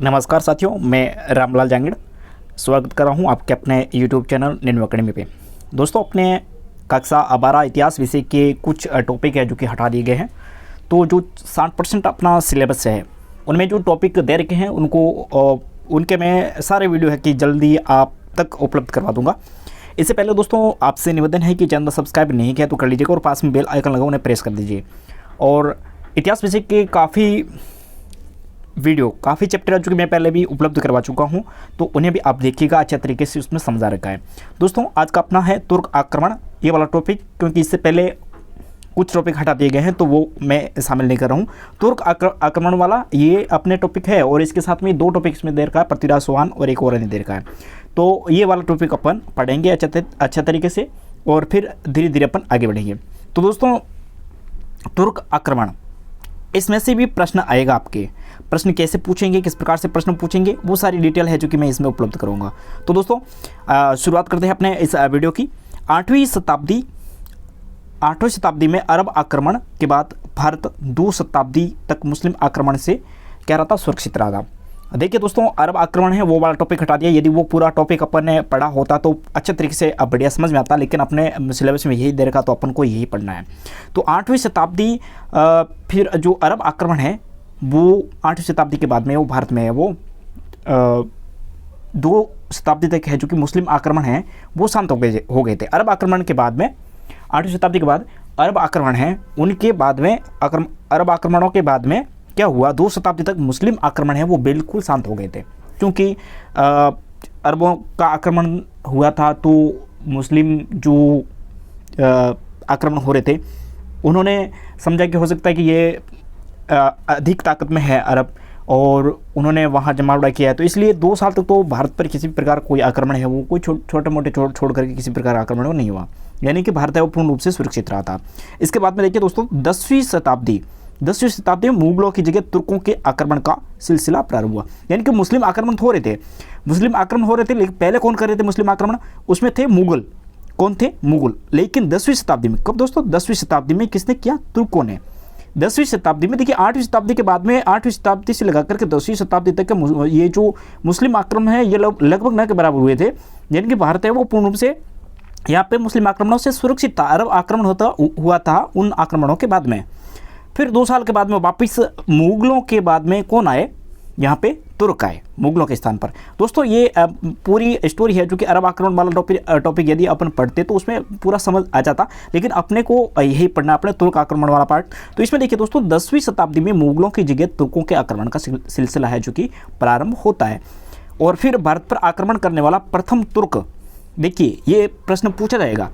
नमस्कार साथियों, मैं रामलाल जांगड़ स्वागत कर रहा हूं आपके अपने YouTube चैनल निन्नु अकेडमी पे। दोस्तों, अपने कक्षा 12 इतिहास विषय के कुछ टॉपिक है जो कि हटा दिए गए हैं। तो जो 60% अपना सिलेबस है उनमें जो टॉपिक दे रखे हैं उनके मैं सारे वीडियो है कि जल्दी आप तक उपलब्ध करवा दूँगा। इससे पहले दोस्तों आपसे निवेदन है कि चैनल सब्सक्राइब नहीं किया तो कर लीजिएगा और पास में बेल आइकन लगा उन्हें प्रेस कर दीजिए। और इतिहास विषय के काफ़ी चैप्टर जो कि मैं पहले भी उपलब्ध करवा चुका हूं, तो उन्हें भी आप देखिएगा, अच्छे तरीके से उसमें समझा रखा है। दोस्तों, आज का अपना है तुर्क आक्रमण, ये वाला टॉपिक, क्योंकि इससे पहले कुछ टॉपिक हटा दिए गए हैं तो वो मैं शामिल नहीं कर रहा हूं। तुर्क आक्रमण वाला ये अपने टॉपिक है और इसके साथ में 2 टॉपिक इसमें दे रखा है, पृथ्वीराज चौहान और एक और दे रखा है। तो ये वाला टॉपिक अपन पढ़ेंगे अच्छे तरीके से और फिर धीरे धीरे अपन आगे बढ़ेंगे। तो दोस्तों, तुर्क आक्रमण, इसमें से भी प्रश्न आएगा। आपके प्रश्न कैसे पूछेंगे, किस प्रकार से प्रश्न पूछेंगे, वो सारी डिटेल है जो कि मैं इसमें उपलब्ध करूंगा। तो दोस्तों, शुरुआत करते हैं अपने इस वीडियो की। 8वीं शताब्दी में अरब आक्रमण के बाद भारत 2 शताब्दी तक मुस्लिम आक्रमण से क्या रहा था, सुरक्षित रहा था। देखिए दोस्तों, अरब आक्रमण है वो वाला टॉपिक हटा दिया। यदि वो पूरा टॉपिक अपन ने पढ़ा होता तो अच्छे तरीके से अब बढ़िया समझ में आता, लेकिन अपने सिलेबस में यही दे रखा तो अपन को यही पढ़ना है। तो 8वीं शताब्दी फिर जो अरब आक्रमण है वो 8वीं शताब्दी के बाद में वो भारत में है वो 2 शताब्दी तक है जो कि मुस्लिम आक्रमण है वो शांत हो गए थे। अरब आक्रमण के बाद में 8वीं शताब्दी के बाद अरब आक्रमण है, उनके बाद में अरब आक्रमणों के बाद में क्या हुआ, 2 शताब्दी तक मुस्लिम आक्रमण है वो बिल्कुल शांत हो गए थे। क्योंकि अरबों का आक्रमण हुआ था तो मुस्लिम जो आक्रमण हो रहे थे उन्होंने समझा कि हो सकता है कि ये अधिक ताकत में है अरब, और उन्होंने वहाँ जमावड़ा किया है। तो इसलिए 2 साल तक तो भारत पर किसी भी प्रकार कोई आक्रमण है वो कोई छोटे मोटे छोड़ करके किसी प्रकार आक्रमण वो नहीं हुआ, यानी कि भारत है वो पूर्ण रूप से सुरक्षित रहा था। इसके बाद में देखिए दोस्तों, 10वीं शताब्दी में मुगलों की जगह तुर्कों के आक्रमण का सिलसिला प्रारंभ हुआ। यानी कि मुस्लिम आक्रमण हो रहे थे, लेकिन पहले कौन कर रहे थे मुस्लिम आक्रमण, उसमें थे मुगल। कौन थे? मुगल। लेकिन 10वीं शताब्दी में, कब दोस्तों, 10वीं शताब्दी में किसने किया? तुर्कों ने। 10वीं शताब्दी में देखिए, 8वीं शताब्दी के बाद में 8वीं शताब्दी से लगा करके 10वीं शताब्दी तक के ये जो मुस्लिम आक्रमण है ये लगभग न के बराबर हुए थे। यानी कि भारत है वो पूर्ण रूप से यहाँ पे मुस्लिम आक्रमणों से सुरक्षित था। अरब आक्रमण हुआ था उन आक्रमणों के बाद में। फिर 2 साल के बाद में वापिस मुगलों के बाद में कौन आए, यहाँ पे तुर्क आए मुगलों के स्थान पर। दोस्तों, ये पूरी स्टोरी है जो कि अरब आक्रमण वाला टॉपिक यदि अपन पढ़ते तो उसमें पूरा समझ आ जाता, लेकिन अपने को यही पढ़ना अपने तुर्क आक्रमण वाला पार्ट। तो इसमें देखिए दोस्तों, 10वीं शताब्दी में मुगलों की जगह तुर्कों के आक्रमण का सिलसिला है जो कि प्रारंभ होता है। और फिर भारत पर आक्रमण करने वाला प्रथम तुर्क, देखिए ये प्रश्न पूछा जाएगा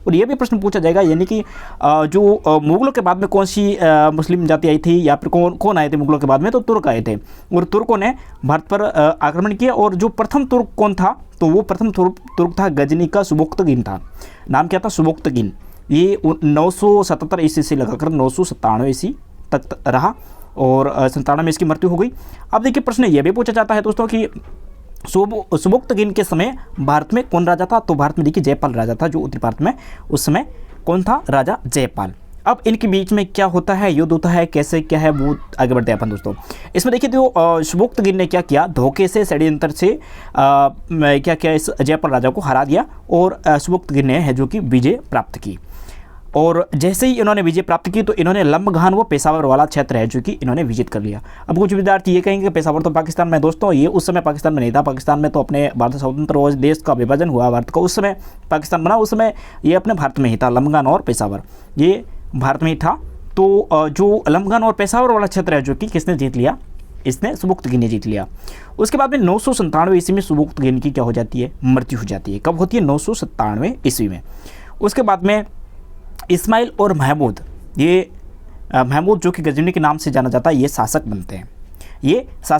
और ये भी प्रश्न पूछा जाएगा, यानी कि जो मुगलों के बाद में कौन सी मुस्लिम जाति आई थी या फिर कौन आए थे मुगलों के बाद में, तो तुर्क आए थे और तुर्कों ने भारत पर आक्रमण किया। और जो प्रथम तुर्क कौन था, तो वो प्रथम तुर्क था गजनी का सुबुक्तगिन था। नाम क्या था? सुबुक्तगिन। ये 977 ईस्वी से लगाकर 997 ईस्वी तक रहा और 97 में इसकी मृत्यु हो गई। अब देखिए, प्रश्न ये भी पूछा जाता है दोस्तों कि सुबुक्तगिन के समय भारत में कौन राजा था, तो भारत में देखिए जयपाल राजा था, जो उत्तरी भारत में उस समय कौन था, राजा जयपाल। अब इनके बीच में क्या होता है, युद्ध होता है, कैसे क्या है वो आगे बढ़ते हैं अपन दोस्तों। इसमें देखिए जो सुबुक्तगिन ने क्या किया, धोखे से, षड्यंत्र से क्या किया, इस जयपाल राजा को हरा दिया और सुबुक्तगिन ने है जो कि विजय प्राप्त की। और जैसे ही इन्होंने विजय प्राप्त की तो इन्होंने लम्बघान वो पेशावर वाला क्षेत्र है जो कि इन्होंने विजिट कर लिया। अब कुछ विद्यार्थी ये कहेंगे कि पेशावर तो पाकिस्तान में, दोस्तों ये उस समय पाकिस्तान में नहीं था। पाकिस्तान में तो अपने भारत स्वतंत्र हुआ, देश का विभाजन हुआ भारत का, उस समय पाकिस्तान बना, उस समय ये अपने भारत में ही था। लम्बघान और पेशावर ये भारत में ही था। तो जो लम्बघान और पेशावर वाला क्षेत्र है जो कि किसने जीत लिया, इसने सुबुक्तगिन ने जीत लिया। उसके बाद में 997 ईस्वी में सुबुक्तगिन की क्या हो जाती है, मृत्यु हो जाती है। कब होती है? 997 ईस्वी में। उसके बाद में इस्माइल और महमूद, ये महमूद जो कि गजनी के नाम से जाना जाता है, ये शासक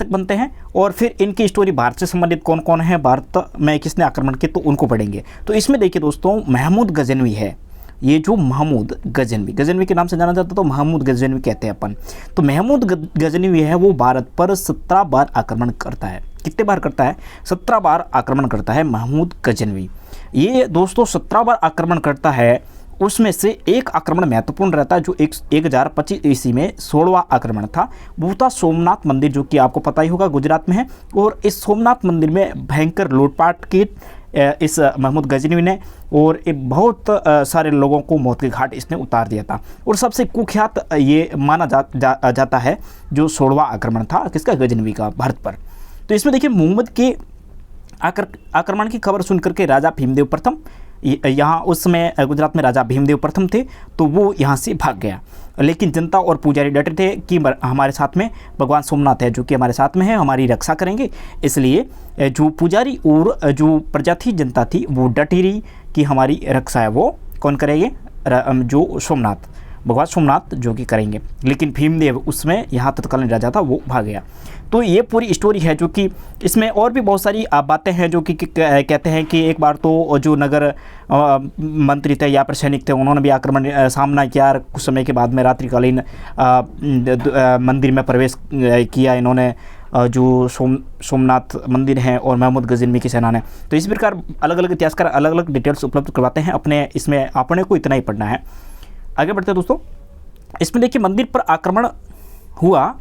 बनते हैं। और फिर इनकी स्टोरी भारत से संबंधित कौन कौन है, भारत में किसने आक्रमण किए, तो उनको पढ़ेंगे। तो इसमें देखिए दोस्तों, महमूद गजनवी है, ये जो महमूद गजनवी के नाम से जाना जाता है तो महमूद गजनवी कहते हैं अपन। तो महमूद गजनवी है वो भारत पर 17 बार आक्रमण करता है। कितने बार करता है? 17 बार आक्रमण करता है महमूद गजनवी। ये दोस्तों 17 बार आक्रमण करता है उसमें से एक आक्रमण महत्वपूर्ण रहता है जो 1025 ईस्वी में 16वां आक्रमण था। वो था सोमनाथ मंदिर, जो कि आपको पता ही होगा गुजरात में है। और इस सोमनाथ मंदिर में भयंकर लूटपाट की इस महमूद गजनवी ने, और एक बहुत सारे लोगों को मौत के घाट इसने उतार दिया था। और सबसे कुख्यात ये माना जाता है जो 16वां आक्रमण था किसका, गजनवी का, भारत पर। तो इसमें देखिए मोहम्मद के आक्रमण की खबर सुनकर के राजा भीमदेव प्रथम, यहाँ उस समय गुजरात में राजा भीमदेव प्रथम थे, तो वो यहाँ से भाग गया। लेकिन जनता और पुजारी डटे थे कि हमारे साथ में भगवान सोमनाथ है जो कि हमारे साथ में है, हमारी रक्षा करेंगे। इसलिए जो पुजारी और जो प्रजा थी, जनता थी, वो डटी रही कि हमारी रक्षा है वो कौन करेंगे, जो सोमनाथ, भगवान सोमनाथ जो कि करेंगे। लेकिन भीमदेव उसमें यहाँ तत्कालीन राजा था वो भाग गया। तो ये पूरी स्टोरी है जो कि इसमें और भी बहुत सारी बातें हैं जो कि कहते हैं कि एक बार तो जो नगर मंत्री थे या फिर सैनिक थे उन्होंने भी आक्रमण सामना किया। कुछ समय के बाद में रात्रिकालीन मंदिर में प्रवेश किया इन्होंने, जो सोमनाथ मंदिर है, और महमूद गजनवी की सेना ने। तो इस प्रकार अलग अलग इतिहासकार अलग अलग डिटेल्स उपलब्ध करवाते हैं अपने, इसमें अपने को इतना ही पढ़ना है। आगे बढ़ते हैं दोस्तों। इसमें देखिए मंदिर पर आक्रमण हुआ,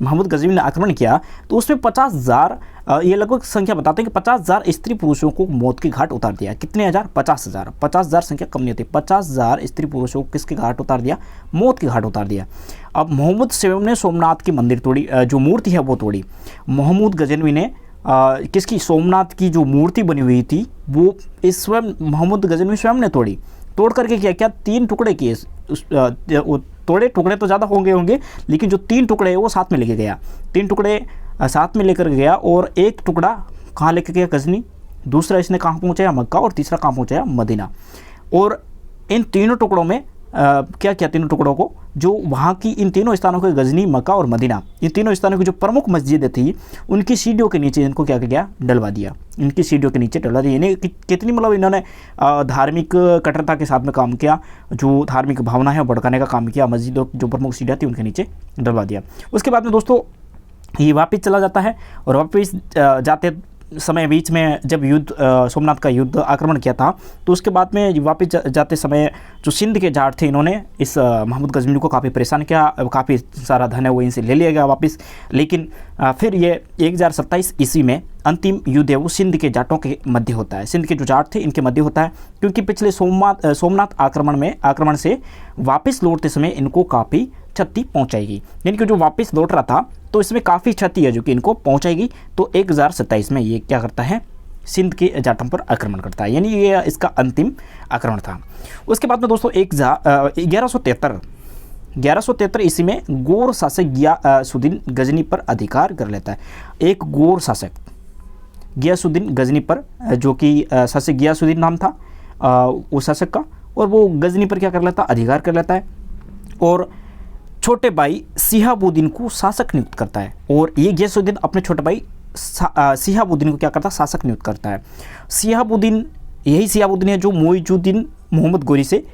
महमूद गजनवी ने आक्रमण किया, तो उसमें 50,000, ये लगभग संख्या बताते हैं कि 50,000 स्त्री पुरुषों को मौत के घाट उतार दिया। कितने हज़ार, 50,000। 50,000 संख्या कम नहीं होती, 50,000 स्त्री पुरुषों को किसके घाट उतार दिया, मौत के घाट उतार दिया। अब मोहम्मद स्वयं ने सोमनाथ की मंदिर तोड़ी, जो मूर्ति है वो तोड़ी। महमूद गजनवी ने किसकी, सोमनाथ की जो मूर्ति बनी हुई थी वो इस स्वयं महमूद गजनवी स्वयं ने तोड़ी। तोड़ करके क्या 3 टुकड़े किए। तोड़े टुकड़े तो ज़्यादा होंगे, लेकिन जो 3 टुकड़े वो साथ में लेके गया। 3 टुकड़े साथ में लेकर गया, और एक टुकड़ा कहाँ लेकर गया, गजनी। दूसरा इसने कहाँ पहुँचाया, मक्का। और तीसरा कहाँ पहुँचाया, मदीना। और इन तीनों टुकड़ों में क्या किया, तीनों टुकड़ों को, जो वहाँ की इन तीनों स्थानों के, गजनी, मक्का और मदीना, इन तीनों स्थानों की जो प्रमुख मस्जिदें थी उनकी सीढ़ियों के नीचे इनको क्या किया, डलवा दिया। इनकी सीढ़ियों के नीचे डलवा दिया। यानी कितनी मतलब इन्होंने धार्मिक कट्टरता के साथ में काम किया, जो धार्मिक भावना है भड़काने का काम किया। मस्जिदों की जो प्रमुख सीढ़ियाँ थी उनके नीचे डलवा दिया। उसके बाद में दोस्तों ये वापस चला जाता है, और वापस जाते समय बीच में जब युद्ध, सोमनाथ का युद्ध आक्रमण किया था, तो उसके बाद में वापस जाते समय जो सिंध के जाट थे इन्होंने इस महमूद गजनवी को काफ़ी परेशान किया। काफ़ी सारा धन है वो इनसे ले लिया गया वापस। लेकिन फिर ये 1027 ईस्वी में अंतिम युद्ध है वो सिंध के जाटों के मध्य होता है। सिंध के जो जाट थे इनके मध्य होता है, क्योंकि पिछले सोमनाथ आक्रमण से वापस लौटते समय इनको काफ़ी क्षति पहुंचाएगी। यानी कि जो वापस लौट रहा था तो इसमें काफ़ी क्षति है जो कि इनको पहुंचाएगी। तो 1027 में ये क्या करता है, सिंध के जाटों पर आक्रमण करता है। यानी ये इसका अंतिम आक्रमण था। उसके बाद में दोस्तों 1173 ईस्वी में गोर शासक गियासुद्दीन गजनी पर अधिकार कर लेता है। एक गोर शासक गियासुद्दीन गजनी पर, जो कि शासक गियासुद्दीन नाम था उस शासक का, और वो गजनी पर क्या कर लेता है, अधिकार कर लेता है। और छोटे भाई सिहाबुद्दीन को शासक नियुक्त करता है। और ये गियासुद्दीन अपने छोटे भाई सिहाबुद्दीन को क्या करता है, शासक नियुक्त करता है। यही सिहाबुद्दीन है जो मोइजुद्दीन मोहम्मद गोरी से,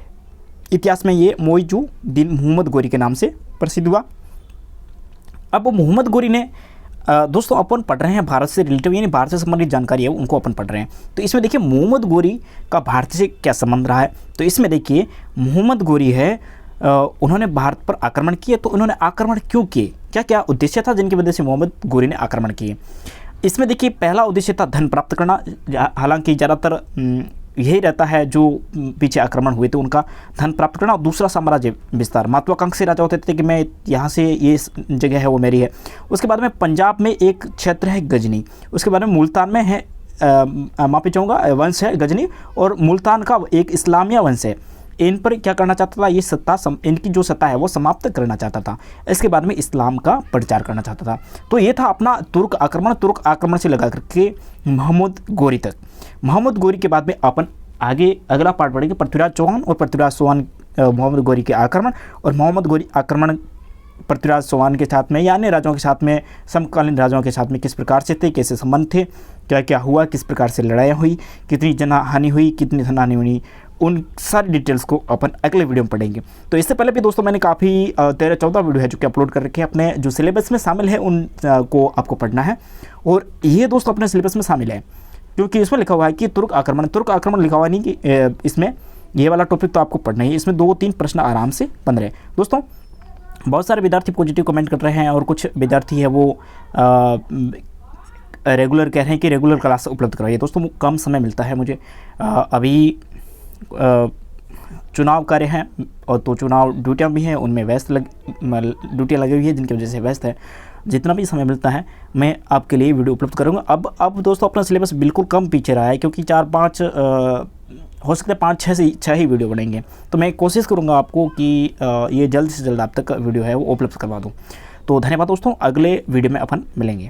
इतिहास में ये मोइजुद्दीन मोहम्मद गोरी के नाम से प्रसिद्ध हुआ। अब मोहम्मद गोरी ने, दोस्तों अपन पढ़ रहे हैं भारत से रिलेटिव, यानी भारत से संबंधित जानकारी है उनको अपन पढ़ रहे हैं। तो इसमें देखिए मोहम्मद गोरी का भारत से क्या संबंध रहा है। तो इसमें देखिए मोहम्मद गोरी है, उन्होंने भारत पर आक्रमण किए। तो उन्होंने आक्रमण क्यों किए, क्या क्या उद्देश्य था जिनकी वजह से मोहम्मद गोरी ने आक्रमण किए। इसमें देखिए पहला उद्देश्य था धन प्राप्त करना। हालांकि ज़्यादातर यही रहता है जो पीछे आक्रमण हुए थे उनका, धन प्राप्त करना। और दूसरा साम्राज्य विस्तार। महत्वाकांक्षी राजा होते थे कि मैं यहाँ से, ये जगह है वो मेरी है। उसके बाद में पंजाब में एक क्षेत्र है गजनी। उसके बाद में मुल्तान में है, माफी चाहूँगा, वंश है गजनी, और मुल्तान का एक इस्लामिया वंश है। इन पर क्या करना चाहता था, ये सत्ता इनकी जो सत्ता है वो समाप्त करना चाहता था। इसके बाद में इस्लाम का प्रचार करना चाहता था। तो ये था अपना तुर्क आक्रमण से लगा करके मोहम्मद गोरी तक। मोहम्मद गोरी के बाद में अपन आगे अगला पार्ट पढ़ेंगे, पृथ्वीराज चौहान और पृथ्वीराज चौहान मोहम्मद गोरी के आक्रमण, और मोहम्मद गोरी आक्रमण पृथ्वीराज चौहान के साथ में या अन्य राजाओं के साथ में, समकालीन राजाओं के साथ में किस प्रकार से थे, कैसे संबंध थे, क्या क्या हुआ, किस प्रकार से लड़ाइयाँ हुई, कितनी जनहानि हुई, कितनी धनहानि हुई, उन सारी डिटेल्स को अपन अगले वीडियो में पढ़ेंगे। तो इससे पहले भी दोस्तों मैंने काफ़ी 13-14 वीडियो है जो कि अपलोड कर रखे हैं, अपने जो सिलेबस में शामिल है उन को आपको पढ़ना है। और ये दोस्तों अपने सिलेबस में शामिल है, क्योंकि इसमें लिखा हुआ है कि तुर्क आक्रमण लिखा हुआ नहीं कि इसमें ये वाला टॉपिक तो आपको पढ़ना ही है, इसमें 2-3 प्रश्न आराम से बन रहे हैं। दोस्तों बहुत सारे विद्यार्थी पॉजिटिव कमेंट कर रहे हैं और कुछ विद्यार्थी है वो रेगुलर कह रहे हैं कि रेगुलर क्लास उपलब्ध कराइए। दोस्तों कम समय मिलता है मुझे, अभी चुनाव कार्य हैं और तो चुनाव ड्यूटियाँ भी हैं, उनमें ड्यूटियाँ लगी हुई है जिनकी वजह से व्यस्त है। जितना भी समय मिलता है मैं आपके लिए वीडियो उपलब्ध करूँगा। अब दोस्तों अपना सिलेबस बिल्कुल कम पीछे रहा है, क्योंकि 4-5 हो सकता है 5-6 से 6 ही वीडियो बनेंगे। तो मैं कोशिश करूँगा आपको कि ये जल्द से जल्द आप तक वीडियो है वो उपलब्ध करवा दूँ। तो धन्यवाद दोस्तों, अगले वीडियो में अपन मिलेंगे।